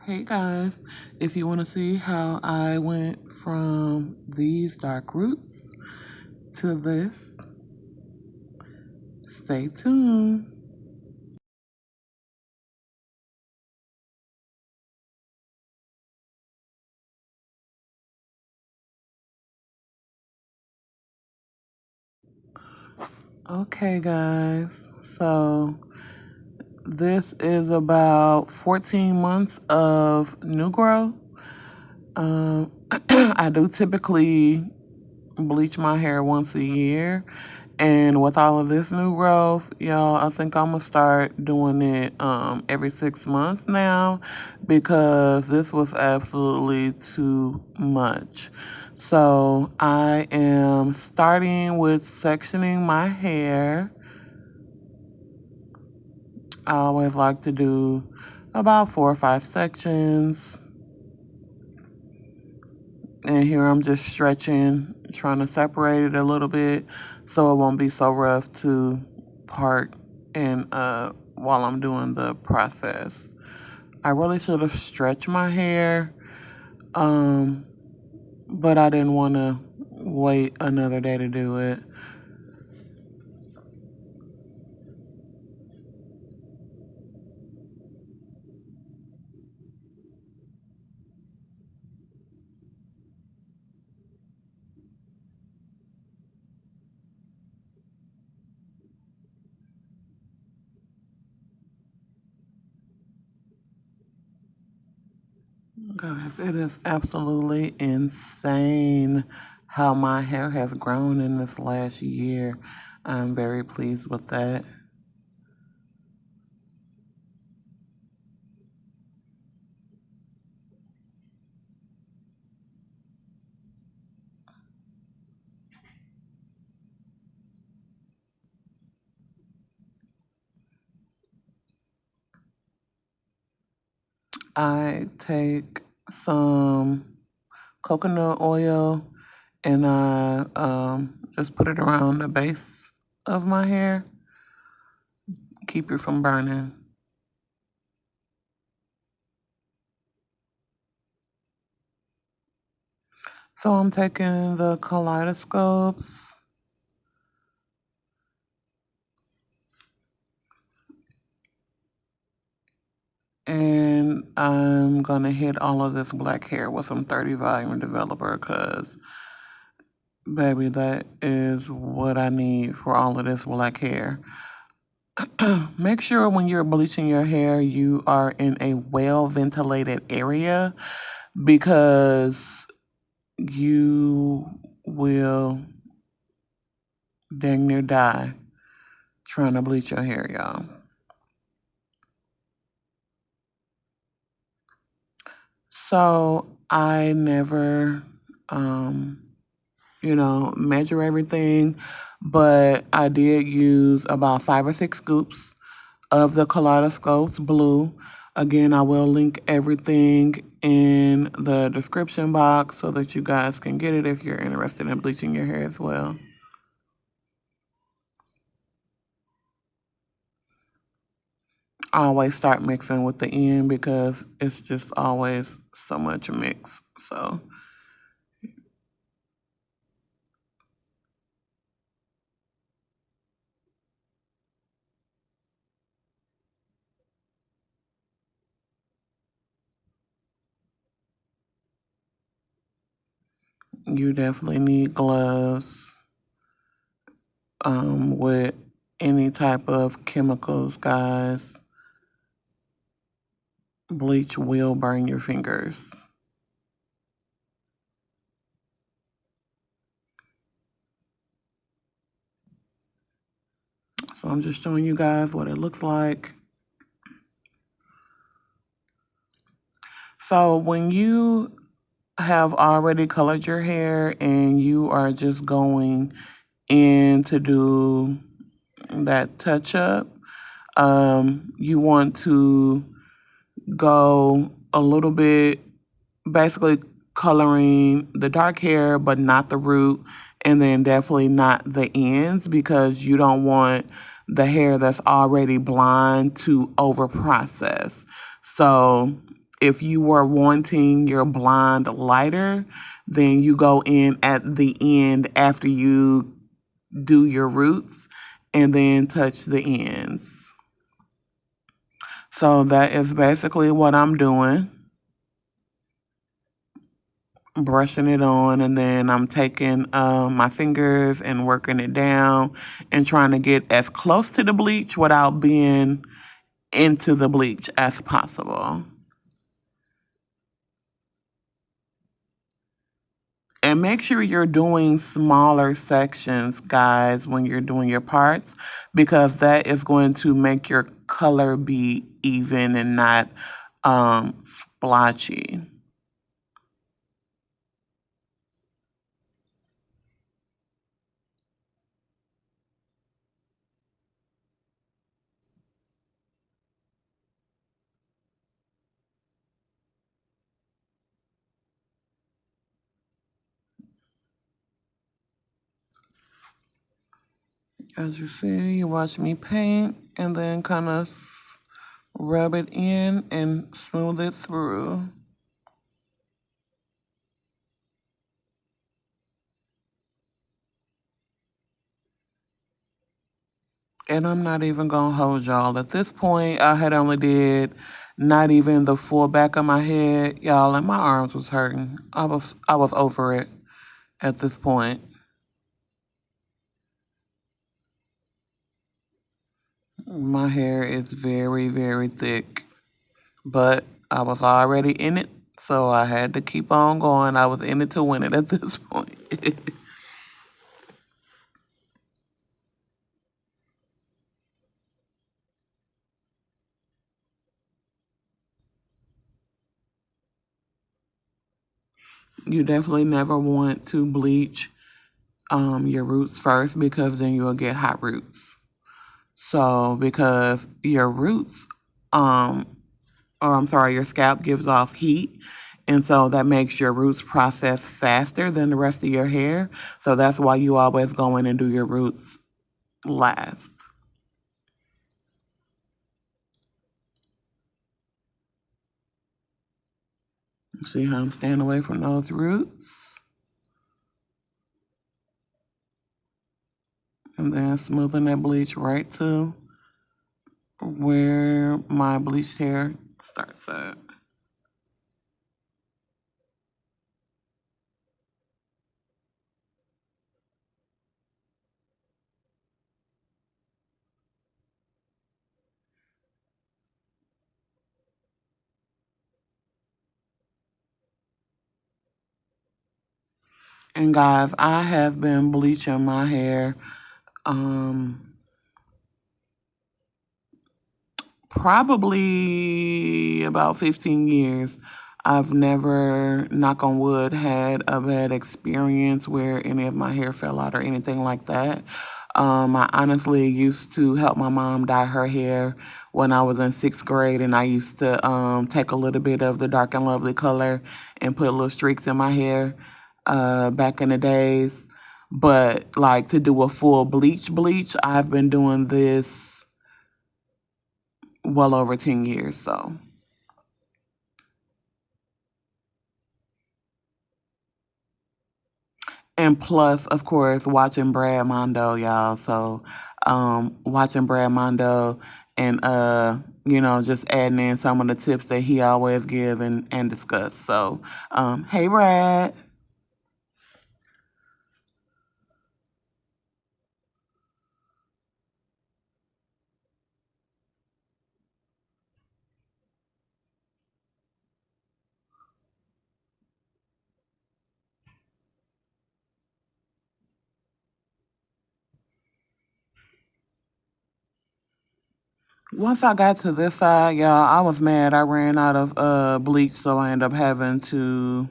Hey guys, if you want to see how I went from these dark roots to this, stay tuned. Okay guys, so this is about 14 months of new growth. I do typically bleach my hair once a year. And with all of this new growth, y'all, I think I'm gonna start doing it every 6 months now because this was absolutely too much. So I am starting with sectioning my hair. I always like to do about 4 or 5 sections. And here I'm just stretching, trying to separate it a little bit so it won't be so rough to part and while I'm doing the process. I really should have stretched my hair, but I didn't want to wait another day to do it. Guys, it is absolutely insane how my hair has grown in this last year. I'm very pleased with that. I take some coconut oil and I just put it around the base of my hair, keep it from burning. So I'm taking the kaleidoscopes and I'm gonna hit all of this black hair with some 30 volume developer because baby, that is what I need for all of this black hair. Make sure when you're bleaching your hair, you are in a well ventilated area because you will dang near die trying to bleach your hair, y'all. So I never, measure everything, but I did use about 5 or 6 scoops of the Kaleidoscopes Blue. Again, I will link everything in the description box so that you guys can get it if you're interested in bleaching your hair as well. I always start mixing with the end because it's just always so much mix. So you definitely need gloves with any type of chemicals, guys. Bleach will burn your fingers. So I'm just showing you guys what it looks like. So when you have already colored your hair and you are just going in to do that touch up, you want to go a little bit, basically coloring the dark hair, but not the root, and then definitely not the ends because you don't want the hair that's already blonde to over process. So if you were wanting your blonde lighter, then you go in at the end after you do your roots and then touch the ends. So that is basically what I'm doing. Brushing it on, and then I'm taking my fingers and working it down and trying to get as close to the bleach without being into the bleach as possible. And make sure you're doing smaller sections, guys, when you're doing your parts, because that is going to make your color be even and not splotchy. As you see, you watch me paint and then kind of rub it in and smooth it through. And I'm not even gonna hold y'all. At this point, I had only did not even the full back of my head, y'all, and my arms was hurting. I was over it at this point. My hair is very, very thick, but I was already in it, so I had to keep on going. I was in it to win it at this point. You definitely never want to bleach your roots first, because then you'll get hot roots. So because your roots, or I'm sorry, your scalp gives off heat. And so that makes your roots process faster than the rest of your hair. So that's why you always go in and do your roots last. See how I'm staying away from those roots? And then smoothing that bleach right to where my bleached hair starts at. And guys, I have been bleaching my hair um probably about 15 years. I've never, knock on wood, had a bad experience where any of my hair fell out or anything like that. I honestly used to help my mom dye her hair when I was in sixth grade, and I used to take a little bit of the Dark and Lovely color and put little streaks in my hair back in the days. But like to do a full bleach, I've been doing this well over 10 years, so. And plus, of course, watching Brad Mondo, y'all. So, watching Brad Mondo and, just adding in some of the tips that he always give and discuss. So, hey, Brad. Once I got to this side, y'all, I was mad. I ran out of bleach, so I ended up having to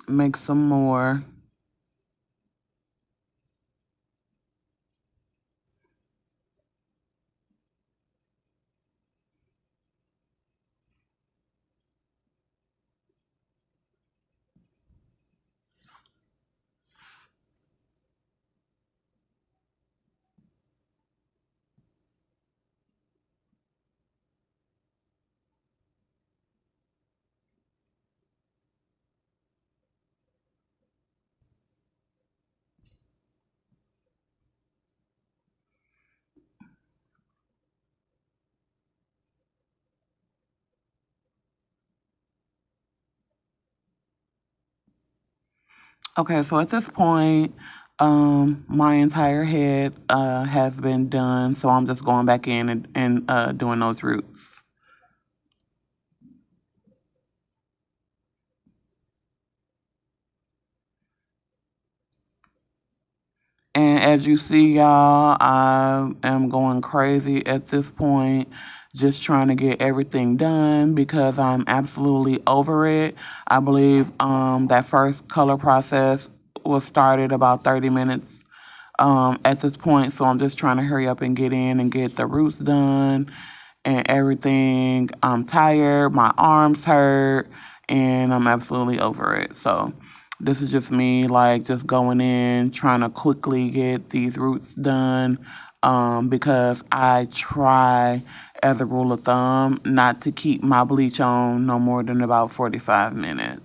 make some more. Okay, so at this point, my entire head has been done, so I'm just going back in and doing those roots. And as you see, y'all, I am going crazy at this point, just trying to get everything done because I'm absolutely over it. I believe that first color process was started about 30 minutes at this point, so I'm just trying to hurry up and get in and get the roots done and everything. I'm tired, my arms hurt, and I'm absolutely over it. So this is just me, like, just going in, trying to quickly get these roots done, because I try, as a rule of thumb, not to keep my bleach on no more than about 45 minutes.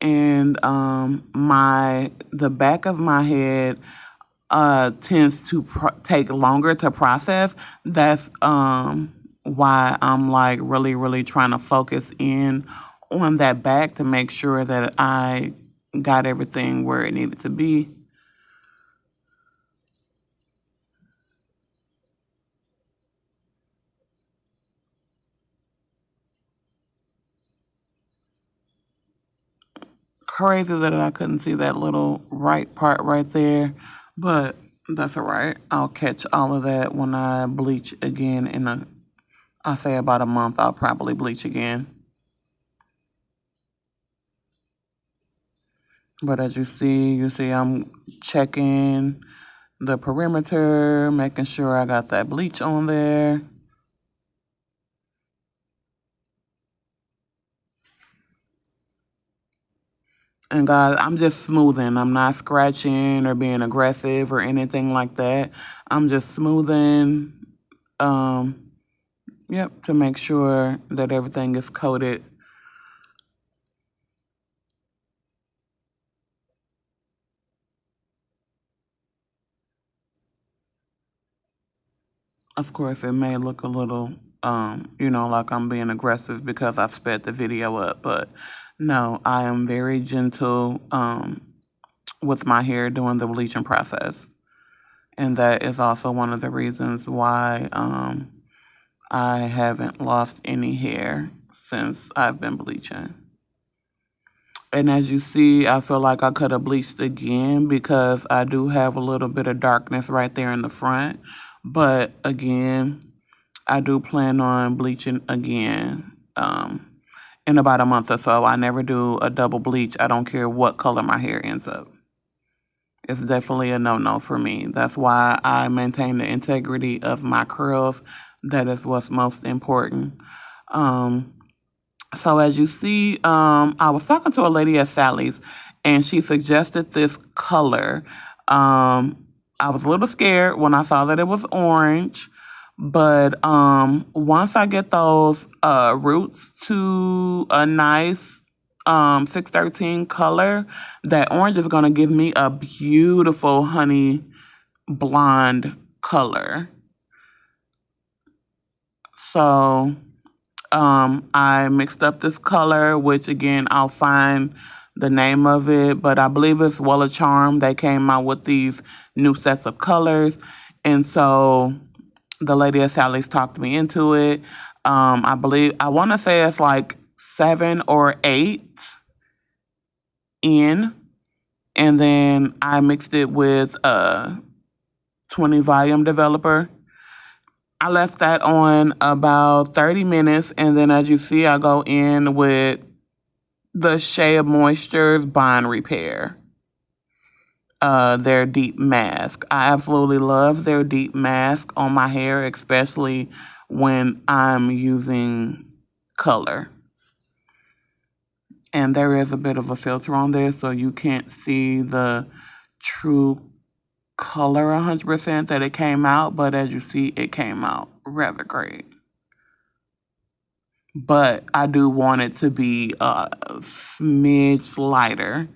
And the back of my head tends to take longer to process. That's why I'm like really trying to focus in on that back to make sure that I got everything where it needed to be. Crazy that I couldn't see that little right part right there, but that's all right. I'll catch all of that when I bleach again I say about a month. I'll probably bleach again. But as you see I'm checking the perimeter, making sure I got that bleach on there. And guys, I'm just smoothing. I'm not scratching or being aggressive or anything like that. I'm just smoothing, um, yep, to make sure that everything is coated. Of course, it may look a little, like I'm being aggressive because I've sped the video up, but no, I am very gentle, with my hair during the bleaching process. And that is also one of the reasons why I haven't lost any hair since I've been bleaching. And as you see, I feel like I could have bleached again because I do have a little bit of darkness right there in the front. But again, I do plan on bleaching again in about a month or so. I never do a double bleach. I don't care what color my hair ends up. It's definitely a no-no for me. That's why I maintain the integrity of my curls. That is what's most important. Um, so as you see, I was talking to a lady at Sally's, and she suggested this color. I was a little scared when I saw that it was orange, but once I get those roots to a nice 613 color, that orange is gonna give me a beautiful honey blonde color. So I mixed up this color, which again, I'll find the name of it, but I believe it's Wella Charm. They came out with these new sets of colors. And so the lady at Sally's talked me into it. I want to say it's like 7 or 8 in. And then I mixed it with a 20 volume developer. I left that on about 30 minutes. And then as you see, I go in with the Shea Moisture's Bond Repair, their deep mask. I absolutely love their deep mask on my hair, especially when I'm using color. And there is a bit of a filter on there, so you can't see the true color 100% that it came out, but as you see, it came out rather great. But I do want it to be a smidge lighter.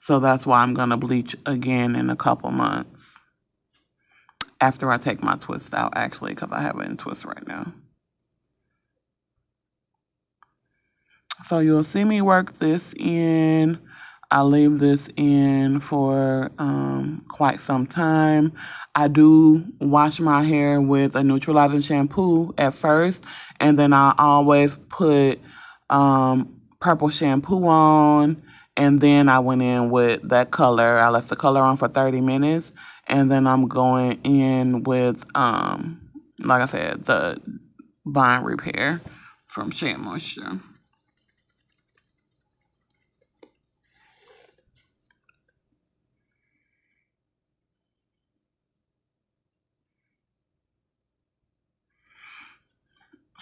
So that's why I'm going to bleach again in a couple months. after I take my twist out, actually, because I have it in twist right now. So you'll see me work this in. I leave this in for quite some time. I do wash my hair with a neutralizing shampoo at first, and then I always put purple shampoo on, and then I went in with that color. I left the color on for 30 minutes, and then I'm going in with, like I said, the Bond Repair from Shea Moisture.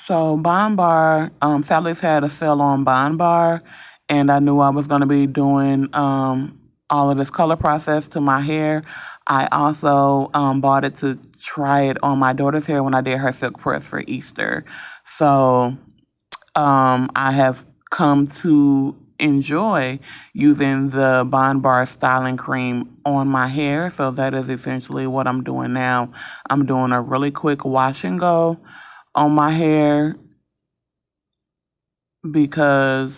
So Bondbar, Sally's had a sale on Bondbar, and I knew I was going to be doing all of this color process to my hair. I also bought it to try it on my daughter's hair when I did her silk press for Easter. So I have come to enjoy using the Bondbar styling cream on my hair. So that is essentially what I'm doing now. I'm doing a really quick wash and go on my hair because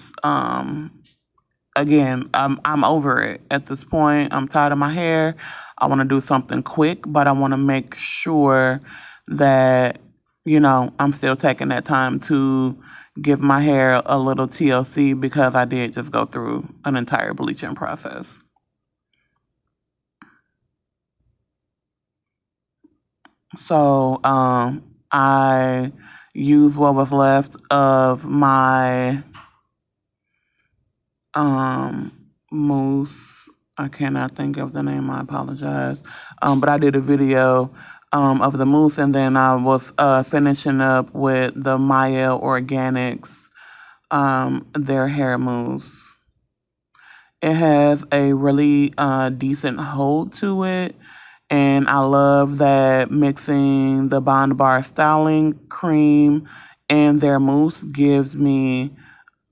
again, I'm over it at this point. I'm tired of my hair. I want to do something quick, but I want to make sure that I'm still taking that time to give my hair a little TLC because I did just go through an entire bleaching process. So I used what was left of my mousse. I cannot think of the name. I apologize. But I did a video of the mousse, and then I was finishing up with the Maya Organics their hair mousse. It has a really decent hold to it, and I love that mixing the Bondbar styling cream and their mousse gives me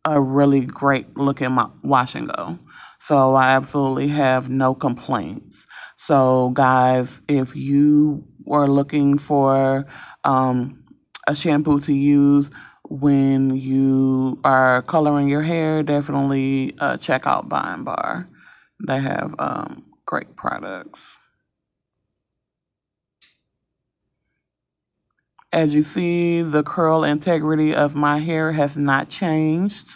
a really great looking wash and go. So I absolutely have no complaints. So guys, if you are looking for a shampoo to use when you are coloring your hair, definitely check out Bondbar. They have great products. As you see, the curl integrity of my hair has not changed.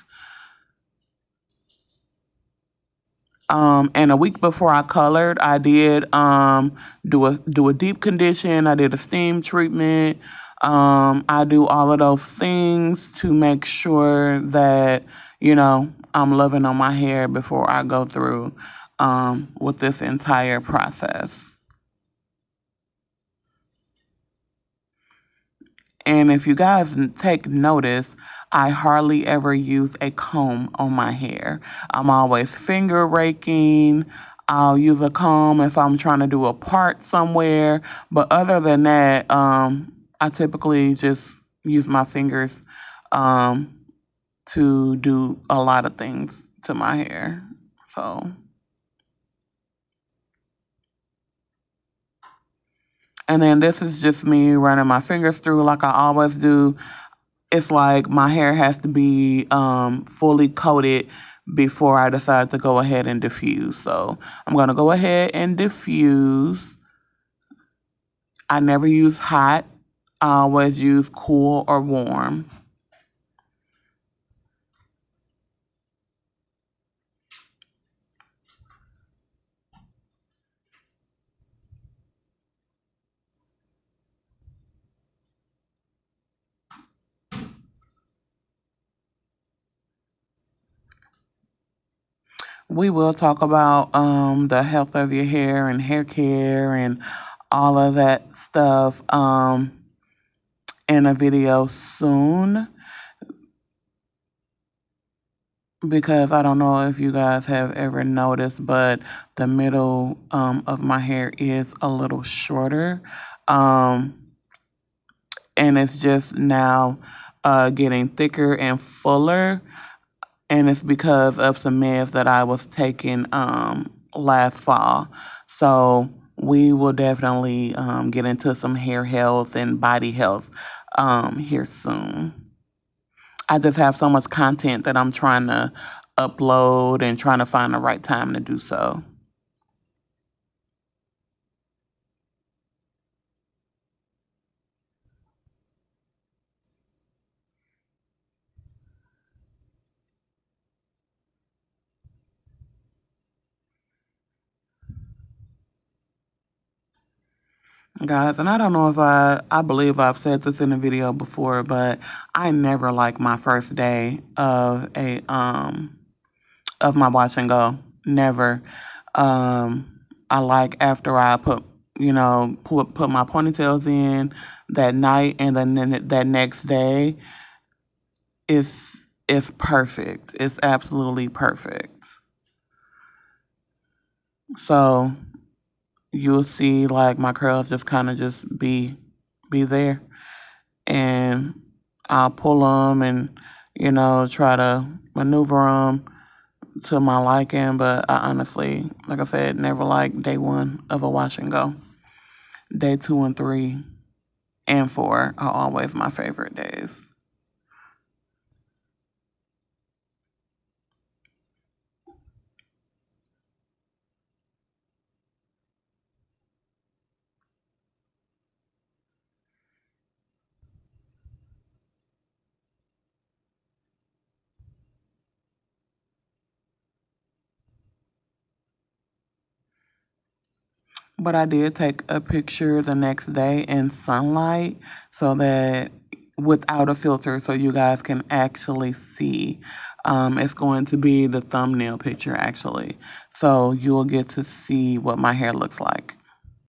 And a week before I colored, I did do a deep condition. I did a steam treatment. I do all of those things to make sure that I'm loving on my hair before I go through with this entire process. And if you guys take notice, I hardly ever use a comb on my hair. I'm always finger raking. I'll use a comb if I'm trying to do a part somewhere. But other than that, I typically just use my fingers to do a lot of things to my hair. So, and then this is just me running my fingers through like I always do. It's like my hair has to be fully coated before I decide to go ahead and diffuse. So I'm going to go ahead and diffuse. I never use hot. I always use cool or warm. We will talk about the health of your hair and hair care and all of that stuff in a video soon. Because I don't know if you guys have ever noticed, but the middle of my hair is a little shorter. And it's just now getting thicker and fuller. And it's because of some meds that I was taking last fall. So we will definitely get into some hair health and body health here soon. I just have so much content that I'm trying to upload and trying to find the right time to do so. Guys, and I don't know if I believe I've said this in a video before, but I never like my first day of my wash and go. Never. I like after I put my ponytails in that night, and then that next day is perfect. It's absolutely perfect. So you'll see like my curls just kind of just be there, and I'll pull them and try to maneuver them to my liking. But I honestly, like I said, never liked day one of a wash and go. Day 2 and 3 and 4 are always my favorite days. But I did take a picture the next day in sunlight so that without a filter so you guys can actually see. It's going to be the thumbnail picture actually. So you'll get to see what my hair looks like.